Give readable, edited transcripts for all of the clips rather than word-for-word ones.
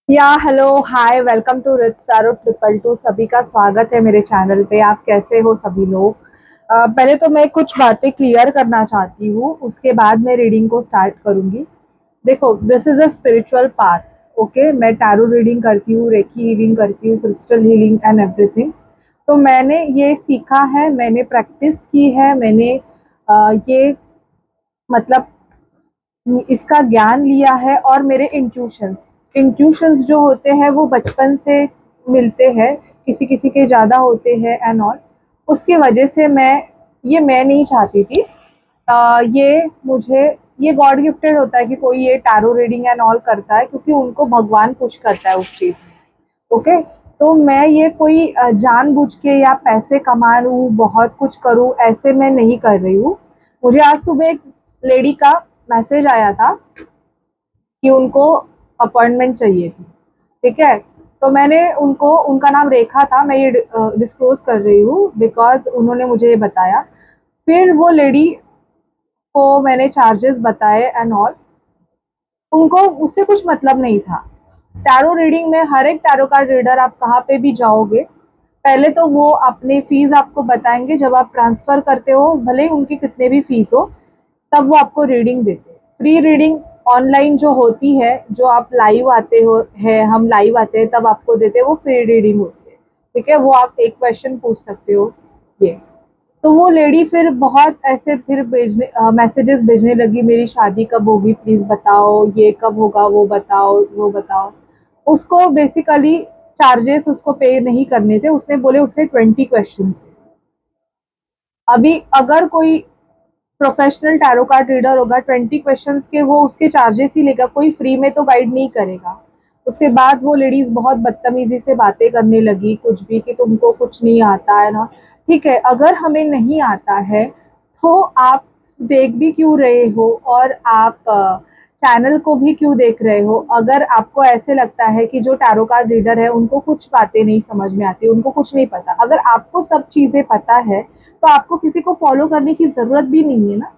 या hello hi welcome to Rich Staro 222। सभी का स्वागत है मेरे चैनल पे। आप कैसे हो सभी लोग? पहले तो मैं कुछ बातें क्लियर करना चाहती हूँ, उसके बाद मैं रीडिंग को स्टार्ट करूँगी। देखो, this is a spiritual path. Okay, मैं टैरो रीडिंग करती हूँ, रेकी हीलिंग करती हूँ, क्रिस्टल हीलिंग एंड एवरीथिंग। तो मैंने ये सीखा है, मैंने प्रैक्टिस की है, मैंने ये मतलब इसका ज्ञान लिया है। और मेरे इंट्यूशंस इंट्यूशंस जो होते हैं वो बचपन से मिलते हैं, किसी किसी के ज़्यादा होते हैं एंड ऑल। उसकी वजह से मैं नहीं चाहती थी। ये मुझे ये गॉड गिफ्टेड होता है कि कोई ये टैरो रीडिंग एंड ऑल करता है, क्योंकि उनको भगवान पुश करता है उस चीज़ में। ओके, तो मैं ये कोई जानबूझ के या पैसे कमा लूँ, बहुत कुछ करूँ, ऐसे मैं नहीं कर रही हूँ। मुझे आज सुबह एक लेडी का मैसेज आया था कि उनको अपॉइंटमेंट चाहिए थी। ठीक है, तो मैंने उनको, उनका नाम रेखा था, मैं ये डिस्क्लोज कर रही हूँ बिकॉज उन्होंने मुझे ये बताया। फिर वो लेडी को मैंने चार्जेस बताए एंड ऑल। उनको उससे कुछ मतलब नहीं था। टैरो रीडिंग में हर एक टैरो कार्ड रीडर, आप कहाँ पे भी जाओगे, पहले तो वो अपनी फीस आपको बताएंगे। जब आप ट्रांसफर करते हो, भले ही उनकी कितने भी फीस हो, तब वो आपको रीडिंग देते हैं। फ्री रीडिंग ऑनलाइन जो होती है, जो आप लाइव आते हो है, हम लाइव आते हैं तब आपको देते हैं, वो फ्री रीडिंग होती है। ठीक है, वो आप एक क्वेश्चन पूछ सकते हो। ये तो वो लेडी फिर बहुत ऐसे फिर भेजने मैसेजेस भेजने लगी, मेरी शादी कब होगी प्लीज बताओ, ये कब होगा वो बताओ, वो बताओ। उसको बेसिकली चार्जेस उसको पे नहीं करने थे। उसने बोले उसने 20 क्वेश्चन है। अभी अगर कोई प्रोफेशनल टैरो कार्ड रीडर होगा, 20 क्वेश्चंस के वो उसके चार्जेस ही लेगा, कोई फ्री में तो गाइड नहीं करेगा। उसके बाद वो लेडीज बहुत बदतमीजी से बातें करने लगी, कुछ भी, कि तुमको कुछ नहीं आता है ना। ठीक है, अगर हमें नहीं आता है तो आप देख भी क्यों रहे हो, और आप चैनल को भी क्यों देख रहे हो? अगर आपको ऐसे लगता है कि जो टैरो कार्ड रीडर है उनको कुछ बातें नहीं समझ में आती, उनको कुछ नहीं पता, अगर आपको सब चीजें पता है तो आपको किसी को फॉलो करने की जरूरत भी नहीं है ना।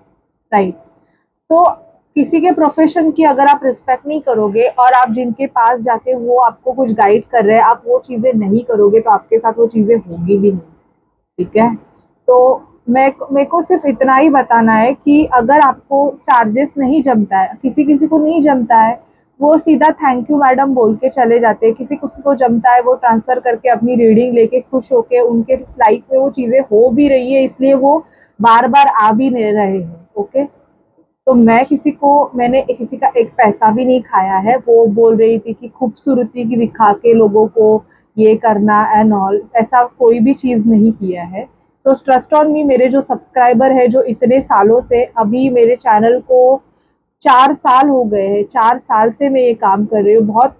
राइट? तो किसी के प्रोफेशन की अगर आप रिस्पेक्ट नहीं करोगे, और आप जिनके पास जाके वो आपको कुछ गाइड कर रहे हैं, आप वो चीजें नहीं करोगे, तो आपके साथ वो चीजें होंगी भी नहीं। ठीक है, तो मैं मेरे को सिर्फ इतना ही बताना है कि अगर आपको चार्जेस नहीं जमता है, किसी किसी को नहीं जमता है, वो सीधा थैंक यू मैडम बोल के चले जाते हैं। किसी किसी को जमता है, वो ट्रांसफर करके अपनी रीडिंग लेके खुश होके, उनके लाइफ में वो चीजें हो भी रही है, इसलिए वो बार बार आ भी नहीं रहे हैं। ओके, तो मैंने किसी का एक पैसा भी नहीं खाया है। वो बोल रही थी कि खूबसूरती की दिखा के लोगों को ये करना एंड ऑल, ऐसा कोई भी चीज़ नहीं किया है। So trust on me. मेरे जो सब्सक्राइबर है, जो इतने सालों से, अभी मेरे चैनल को 4 साल हो गए हैं, 4 साल से मैं ये काम कर रही हूँ, बहुत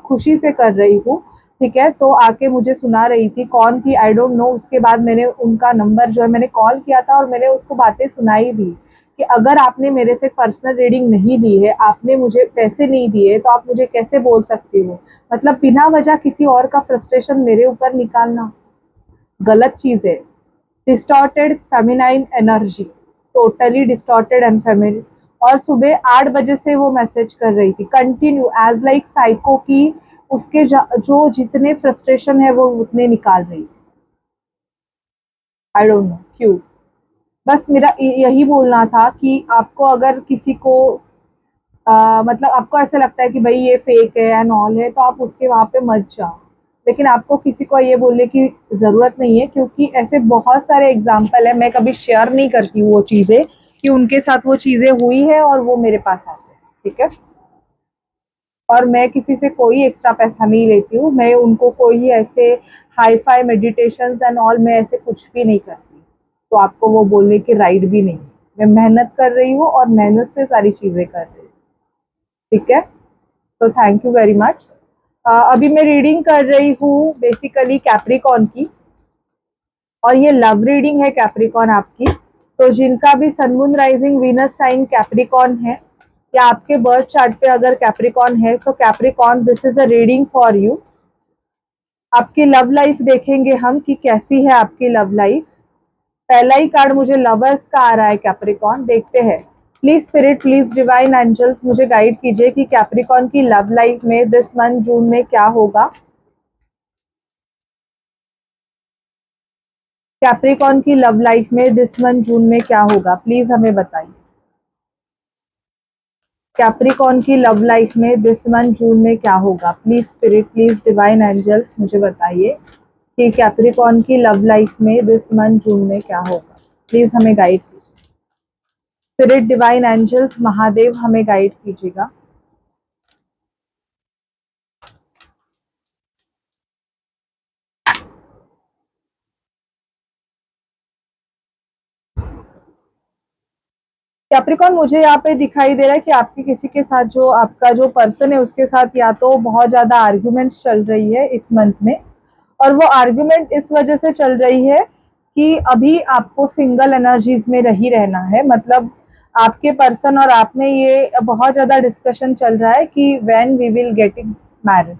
खुशी से कर रही हूँ। ठीक है, तो आके मुझे सुना रही थी, कौन थी आई डोंट नो। उसके बाद मैंने उनका नंबर जो है, मैंने कॉल किया था और मैंने उसको बातें सुनाई भी कि अगर आपने मेरे से पर्सनल रीडिंग नहीं ली है, आपने मुझे पैसे नहीं दिए, तो आप मुझे कैसे बोल सकती हो? मतलब बिना वजह किसी और का फ्रस्ट्रेशन मेरे ऊपर निकालना गलत चीज़ है। Distorted feminine energy, totally distorted and feminine. और सुबह 8 बजे से वो मैसेज कर रही थी कंटिन्यू, एज लाइक साइको की। उसके जो जितने फ्रस्ट्रेशन है वो उतने निकाल रही थी। आई डोंट नो क्यों। बस मेरा यही बोलना था कि आपको अगर किसी को मतलब आपको ऐसा लगता है कि भाई ये फेक है एंड ऑल है, तो आप उसके वहाँ पे मत जाओ। लेकिन आपको किसी को ये बोलने की ज़रूरत नहीं है, क्योंकि ऐसे बहुत सारे एग्जाम्पल है। मैं कभी शेयर नहीं करती हूँ वो चीज़ें कि उनके साथ वो चीज़ें हुई है और वो मेरे पास आते हैं। ठीक है, और मैं किसी से कोई एक्स्ट्रा पैसा नहीं लेती हूँ। मैं उनको कोई ऐसे hi fi meditations and all, मैं ऐसे कुछ भी नहीं करती। तो आपको वो बोलने की राइट भी नहीं है। मैं मेहनत कर रही हूँ और मेहनत से सारी चीज़ें कर रही हूँ। ठीक है, तो थैंक यू वेरी मच। अभी मैं रीडिंग कर रही हूँ बेसिकली कैप्रिकॉन की, और ये लव रीडिंग है कैप्रिकॉन आपकी। तो जिनका भी sun moon rising Venus sign Capricorn है, या आपके बर्थ चार्ट पे अगर कैप्रिकॉन है, so Capricorn, this is a reading for you. आपकी लव लाइफ देखेंगे हम कि कैसी है आपकी लव लाइफ। पहला ही कार्ड मुझे लवर्स का आ रहा है कैप्रिकॉन, देखते हैं। Please spirit, please divine angels मुझे गाइड कीजिए कि कैप्रिकॉर्न की लव लाइफ में दिस मंथ जून में क्या होगा। कैप्रिकॉर्न की लव लाइफ में दिस मंथ जून में क्या होगा, प्लीज हमें बताइए। कैप्रिकॉर्न की लव लाइफ में दिस मंथ जून में क्या होगा, please spirit, please divine angels मुझे बताइए कि कैप्रिकॉर्न की लव लाइफ में दिस मंथ जून में क्या होगा। प्लीज हमें गाइड कीजिए। स्पिरिट, डिवाइन एंजल्स, महादेव हमें गाइड कीजिएगा। कैप्रिकॉर्न मुझे यहाँ पे दिखाई दे रहा है कि आपके किसी के साथ, जो आपका जो पर्सन है उसके साथ या तो बहुत ज्यादा आर्ग्यूमेंट्स चल रही है इस मंथ में, और वो आर्ग्यूमेंट इस वजह से चल रही है कि अभी आपको सिंगल एनर्जीज में ही रहना है। मतलब आपके पर्सन और आप में ये बहुत ज्यादा डिस्कशन चल रहा है कि when we will getting married.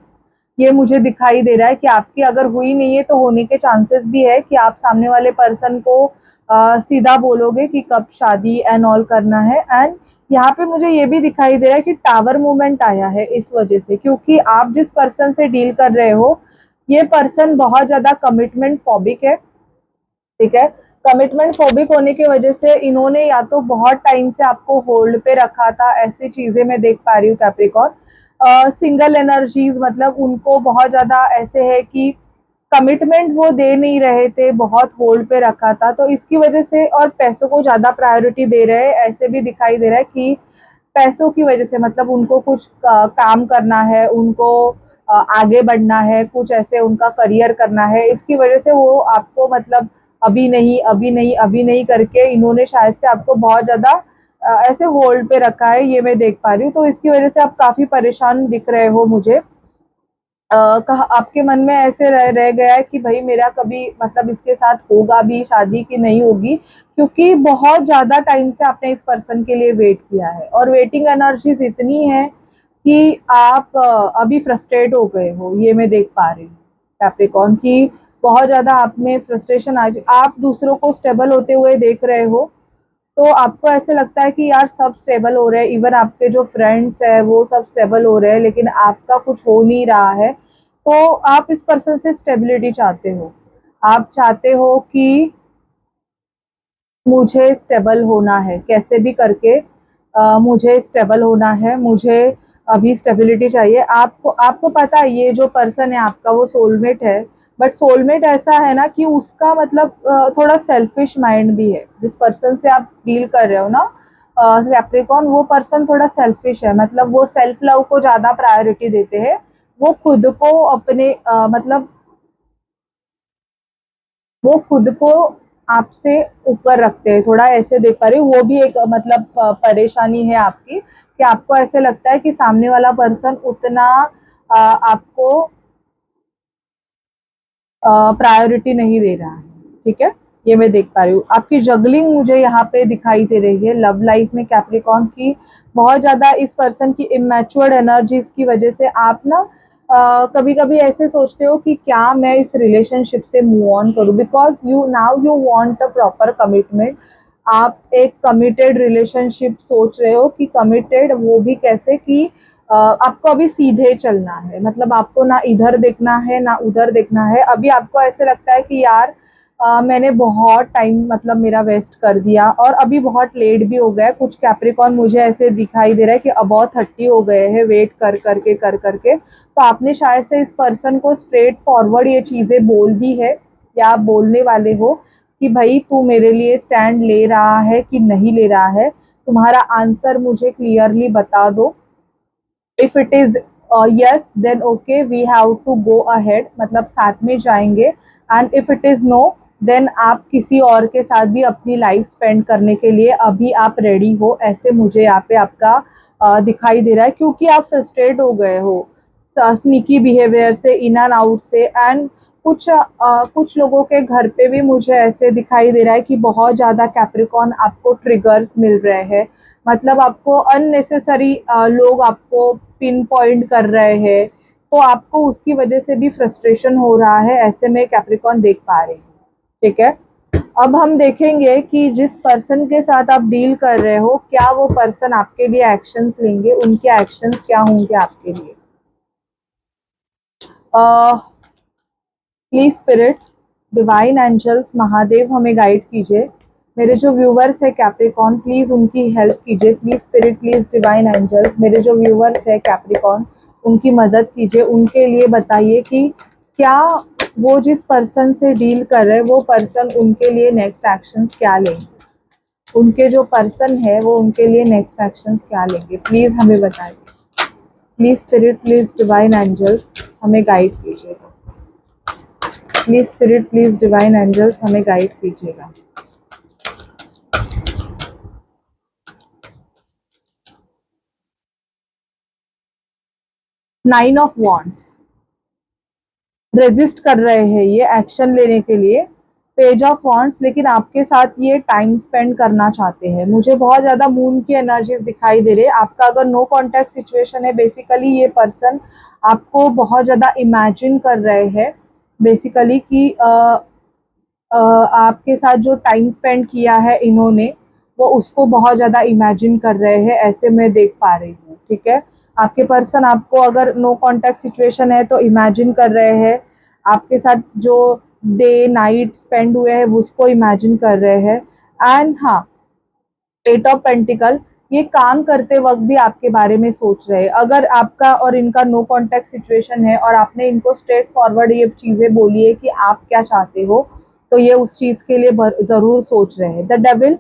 ये मुझे दिखाई दे रहा है कि आपकी अगर हुई नहीं है तो होने के चांसेस भी है कि आप सामने वाले पर्सन को सीधा बोलोगे कि कब शादी एंड ऑल करना है। एंड यहाँ पे मुझे ये भी दिखाई दे रहा है कि टावर मूवमेंट आया है इस वजह से, क्योंकि आप जिस पर्सन से डील कर रहे हो ये पर्सन बहुत ज्यादा कमिटमेंट फॉबिक है। ठीक है, कमिटमेंट फोबिक होने की वजह से इन्होंने या तो बहुत टाइम से आपको होल्ड पे रखा था, ऐसी चीजें मैं देख पा रही हूँ कैप्रिकॉर्न। सिंगल एनर्जीज, मतलब उनको बहुत ज्यादा ऐसे है कि कमिटमेंट वो दे नहीं रहे थे, बहुत होल्ड पे रखा था तो इसकी वजह से, और पैसों को ज्यादा प्रायोरिटी दे रहे हैं, ऐसे भी दिखाई दे रहा है कि पैसों की वजह से, मतलब उनको कुछ काम करना है, उनको आगे बढ़ना है, कुछ ऐसे उनका करियर करना है, इसकी वजह से वो आपको मतलब अभी नहीं अभी नहीं अभी नहीं करके इन्होंने शायद से आपको बहुत ज्यादा ऐसे होल्ड पे रखा है, ये मैं देख पा रही हूँ। तो इसकी वजह से आप काफी परेशान दिख रहे हो मुझे। कहा आपके मन में ऐसे रह गया है कि भाई मेरा कभी मतलब इसके साथ होगा भी शादी की नहीं होगी, क्योंकि बहुत ज्यादा टाइम से आपने इस पर्सन के लिए वेट किया है और वेटिंग एनर्जीज इतनी है कि आप अभी फ्रस्ट्रेट हो गए हो, ये मैं देख पा रही हूँ कैप्रिकॉर्न की। बहुत ज्यादा आप में फ्रस्ट्रेशन आज, आप दूसरों को स्टेबल होते हुए देख रहे हो तो आपको ऐसे लगता है कि यार सब स्टेबल हो रहे हैं, इवन आपके जो फ्रेंड्स है वो सब स्टेबल हो रहे हैं, लेकिन आपका कुछ हो नहीं रहा है। तो आप इस पर्सन से स्टेबिलिटी चाहते हो, आप चाहते हो कि मुझे स्टेबल होना है कैसे भी करके, मुझे स्टेबल होना है, मुझे अभी स्टेबिलिटी चाहिए। आपको आपको पता है ये जो पर्सन है आपका वो सोलमेट है, बट सोलमेट ऐसा है ना कि उसका मतलब थोड़ा सेल्फिश माइंड भी है। जिस पर्सन से आप डील कर रहे हो ना कैप्रिकॉर्न, वो पर्सन थोड़ा सेल्फिश है, मतलब वो सेल्फ लव को ज्यादा प्रायोरिटी देते हैं। वो खुद को अपने मतलब वो खुद को आपसे ऊपर रखते हैं, थोड़ा ऐसे देख पा रही हूँ। वो भी एक मतलब परेशानी है आपकी कि आपको ऐसे लगता है कि सामने वाला पर्सन उतना आपको प्रायोरिटी नहीं दे रहा है। ठीक है, ये मैं देख पा रही हूँ। आपकी जगलिंग मुझे यहाँ पे दिखाई दे रही है लव लाइफ में कैप्रिकॉर्न की। बहुत ज्यादा इस पर्सन की इमेच्योर्ड एनर्जीज की वजह से आप ना कभी कभी ऐसे सोचते हो कि क्या मैं इस रिलेशनशिप से मूव ऑन करूं, because you now you want a proper commitment. आप एक कमिटेड रिलेशनशिप सोच रहे हो कि कमिटेड वो भी कैसे कि आपको अभी सीधे चलना है, मतलब आपको ना इधर देखना है ना उधर देखना है। अभी आपको ऐसे लगता है कि यार मैंने बहुत टाइम मतलब मेरा वेस्ट कर दिया और अभी बहुत लेट भी हो गया। कुछ कैप्रिकॉर्न मुझे ऐसे दिखाई दे रहा है कि अबाउट 30 हो गए हैं वेट कर करके। तो आपने शायद से इस पर्सन को स्ट्रेट फॉरवर्ड ये चीज़ें बोल दी है या आप बोलने वाले हो कि भाई तू मेरे लिए स्टैंड ले रहा है कि नहीं ले रहा है, तुम्हारा आंसर मुझे क्लियरली बता दो। If it is yes then okay we have to go ahead, मतलब साथ में जाएंगे। And if it is no then आप किसी और के साथ भी अपनी लाइफ स्पेंड करने के लिए अभी आप रेडी हो, ऐसे मुझे यहाँ पे आपका दिखाई दे रहा है। क्योंकि आप फ्रस्ट्रेट हो गए हो स्नीकी बिहेवियर से, इन एंड आउट से। एंड कुछ लोगों के घर पे भी मुझे ऐसे दिखाई दे रहा है कि बहुत ज़्यादा कैप्रिकॉर्न आपको ट्रिगर्स मिल रहे हैं, मतलब आपको अननेसेसरी लोग आपको पिन पॉइंट कर रहे हैं, तो आपको उसकी वजह से भी फ्रस्ट्रेशन हो रहा है, ऐसे में कैप्रिकॉर्न देख पा रही हूँ। ठीक है, अब हम देखेंगे कि जिस पर्सन के साथ आप डील कर रहे हो, क्या वो पर्सन आपके लिए एक्शंस लेंगे, उनके एक्शंस क्या होंगे आपके लिए। Please spirit, divine angels, Mahadev हमें गाइड कीजिए। मेरे जो व्यूवर्स है कैप्रिकॉन, प्लीज उनकी हेल्प कीजिए। Please spirit, please divine angels, मेरे जो व्यूवर्स है कैप्रिकॉन, उनकी मदद कीजिए। उनके लिए बताइए कि क्या वो जिस पर्सन से डील कर रहे हैं वो पर्सन उनके लिए नेक्स्ट एक्शंस क्या लेंगे, उनके जो पर्सन है वो उनके लिए नेक्स्ट एक्शंस क्या लेंगे, प्लीज हमें बताइए। Please spirit, please divine angels हमें गाइड कीजिएगा। Please spirit, please divine angels हमें गाइड कीजिएगा। नाइन ऑफ वॉन्ड्स, रेजिस्ट कर रहे हैं ये एक्शन लेने के लिए। पेज ऑफ वॉन्ड्स, लेकिन आपके साथ ये टाइम स्पेंड करना चाहते हैं। मुझे बहुत ज्यादा मून की एनर्जीज दिखाई दे रही है। आपका अगर नो कॉन्टैक्ट सिचुएशन है, बेसिकली ये पर्सन आपको बहुत ज्यादा इमेजिन कर रहे हैं बेसिकली कि आपके साथ जो टाइम स्पेंड किया है इन्होंने, वो उसको बहुत ज़्यादा इमेजिन कर रहे हैं, ऐसे मैं देख पा रही हूँ। ठीक है, आपके पर्सन आपको अगर नो कांटेक्ट सिचुएशन है तो इमेजिन कर रहे हैं, आपके साथ जो डे नाइट स्पेंड हुए हैं उसको इमेजिन कर रहे हैं। एंड हाँ, एट ऑफ पेंटिकल, ये काम करते वक्त भी आपके बारे में सोच रहे हैं। अगर आपका और इनका नो कांटेक्ट सिचुएशन है और आपने इनको स्ट्रेट फॉरवर्ड ये चीज़ें बोली है कि आप क्या चाहते हो, तो ये उस चीज़ के लिए ज़रूर सोच रहे हैं। द डेविल,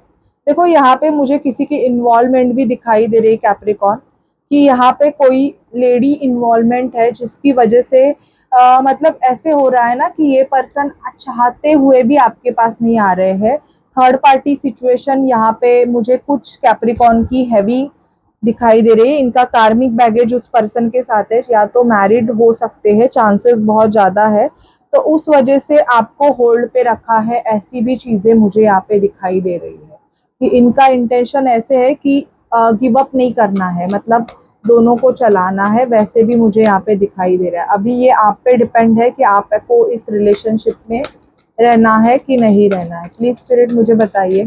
देखो यहाँ पे मुझे किसी की इन्वॉल्वमेंट भी दिखाई दे रही है कैप्रिकॉन, कि यहाँ पे कोई लेडी इन्वॉल्वमेंट है जिसकी वजह से मतलब ऐसे हो रहा है ना कि ये पर्सन चाहते हुए भी आपके पास नहीं आ रहे हैं। थर्ड पार्टी सिचुएशन यहाँ पे मुझे कुछ कैप्रिकॉन की हैवी दिखाई दे रही है। इनका कार्मिक बैगेज उस पर्सन के साथ है, या तो मैरिड हो सकते हैं, चांसेस बहुत ज़्यादा है, तो उस वजह से आपको होल्ड पे रखा है, ऐसी भी चीज़ें मुझे यहाँ पे दिखाई दे रही है कि इनका इंटेंशन ऐसे है कि गिव अप नहीं करना है, मतलब दोनों को चलाना है, वैसे भी मुझे यहाँ पे दिखाई दे रहा है। अभी ये आप पे डिपेंड है कि आपको इस रिलेशनशिप में रहना है कि नहीं रहना है। प्लीज स्पिरिट मुझे बताइए।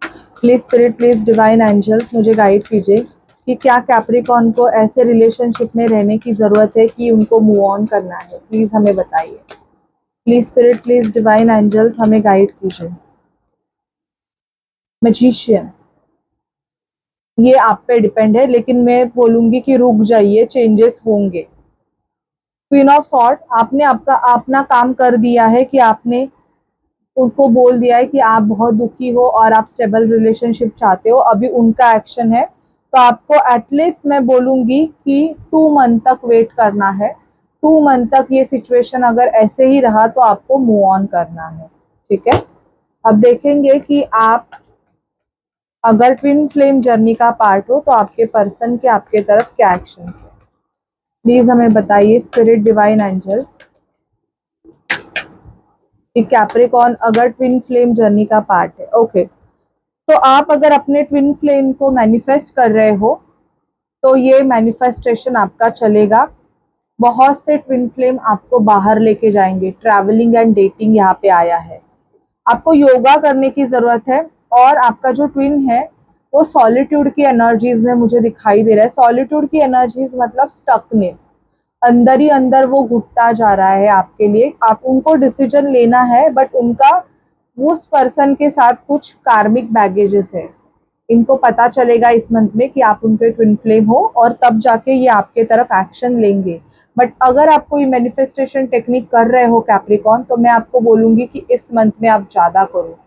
Please spirit, please divine angels मुझे गाइड कीजिए कि क्या कैप्रिकॉन को ऐसे रिलेशनशिप में रहने की ज़रूरत है कि उनको मूव ऑन करना है, प्लीज़ हमें बताइए। Please spirit, please divine angels हमें गाइड कीजिए। मैजिशियन, ये आप पे डिपेंड है, लेकिन मैं बोलूंगी कि रुक जाइए, चेंजेस होंगे। क्वीन ऑफ सॉर्ड, आपने आपका अपना काम कर दिया है कि आपने उनको बोल दिया है कि आप बहुत दुखी हो और आप स्टेबल रिलेशनशिप चाहते हो। अभी उनका एक्शन है, तो आपको एटलीस्ट मैं बोलूंगी कि 2 मंथ तक वेट करना है। 2 मंथ तक ये सिचुएशन अगर ऐसे ही रहा तो आपको मूव ऑन करना है। ठीक है, अब देखेंगे कि आप अगर ट्विन फ्लेम जर्नी का पार्ट हो तो आपके पर्सन के आपके तरफ क्या एक्शंस है, प्लीज हमें बताइए स्पिरिट, डिवाइन एंजल्स। कि कैप्रिकॉन अगर ट्विन फ्लेम जर्नी का पार्ट है, ओके, तो आप अगर अपने ट्विन फ्लेम को मैनिफेस्ट कर रहे हो तो ये मैनिफेस्टेशन आपका चलेगा। बहुत से ट्विन फ्लेम आपको बाहर लेके जाएंगे। ट्रैवलिंग एंड डेटिंग यहाँ पे आया है। आपको योगा करने की जरूरत है, और आपका जो ट्विन है वो सॉलिट्यूड की एनर्जीज में मुझे दिखाई दे रहा है। सॉलिट्यूड की एनर्जीज मतलब स्टकनेस, अंदर ही अंदर वो घुटता जा रहा है आपके लिए। आप उनको डिसीजन लेना है, बट उनका उस पर्सन के साथ कुछ कार्मिक बैगेजेस है। इनको पता चलेगा इस मंथ में कि आप उनके ट्विन फ्लेम हो, और तब जाके ये आपके तरफ एक्शन लेंगे। बट अगर आप कोई मैनिफेस्टेशन टेक्निक कर रहे हो कैप्रिकॉन, तो मैं आपको बोलूंगी कि इस मंथ में आप ज़्यादा करो,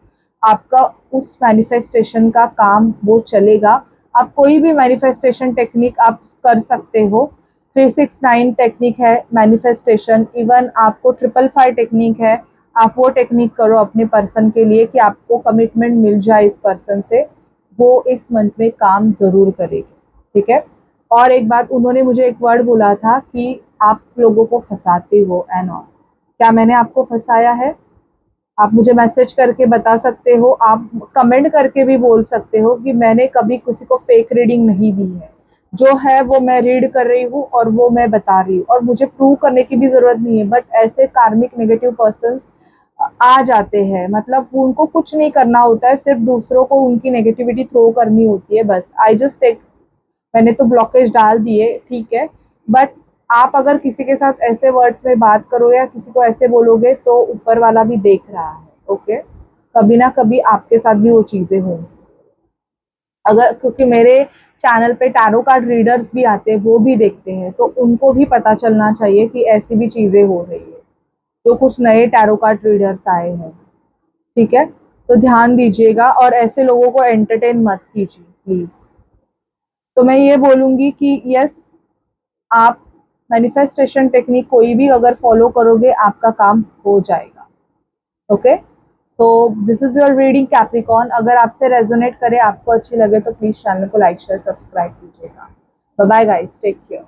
आपका उस मैनिफेस्टेशन का काम वो चलेगा। आप कोई भी मैनिफेस्टेशन टेक्निक आप कर सकते हो। 369 टेक्निक है मैनिफेस्टेशन, इवन आपको 555 टेक्निक है, आप वो टेक्निक करो अपने पर्सन के लिए कि आपको कमिटमेंट मिल जाए इस पर्सन से। वो इस मंथ में काम ज़रूर करेगी। ठीक है, और एक बात, उन्होंने मुझे एक वर्ड बोला था कि आप लोगों को फंसाते हो एंड ऑल। क्या मैंने आपको फंसाया है? आप मुझे मैसेज करके बता सकते हो, आप कमेंट करके भी बोल सकते हो कि मैंने कभी किसी को फेक रीडिंग नहीं दी है। जो है वो मैं रीड कर रही हूँ और वो मैं बता रही हूँ, और मुझे प्रूव करने की भी ज़रूरत नहीं है। बट ऐसे कार्मिक नेगेटिव पर्सन्स आ जाते हैं, मतलब उनको कुछ नहीं करना होता है, सिर्फ दूसरों को उनकी नेगेटिविटी थ्रो करनी होती है बस। आई जस्ट टेक, मैंने तो ब्लॉकेज डाल दिए, ठीक है। बट आप अगर किसी के साथ ऐसे वर्ड्स में बात करो या किसी को ऐसे बोलोगे तो ऊपर वाला भी देख रहा है, ओके। कभी ना कभी आपके साथ भी वो चीजें होंगी। अगर, क्योंकि मेरे चैनल पे टैरो कार्ड रीडर्स भी आते हैं, वो भी देखते हैं, तो उनको भी पता चलना चाहिए कि ऐसी भी चीजें हो रही है। जो कुछ नए टैरो कार्ड रीडर्स आए हैं, ठीक है, तो ध्यान दीजिएगा और ऐसे लोगों को एंटरटेन मत कीजिए प्लीज। तो मैं ये बोलूंगी कि यस, आप मैनिफेस्टेशन टेक्निक कोई भी अगर फॉलो करोगे आपका काम हो जाएगा, okay. So this is your reading Capricorn. अगर आपसे रेजोनेट करे, आपको अच्छी लगे, तो प्लीज चैनल को लाइक शेयर सब्सक्राइब कीजिएगा। Bye bye guys, take care.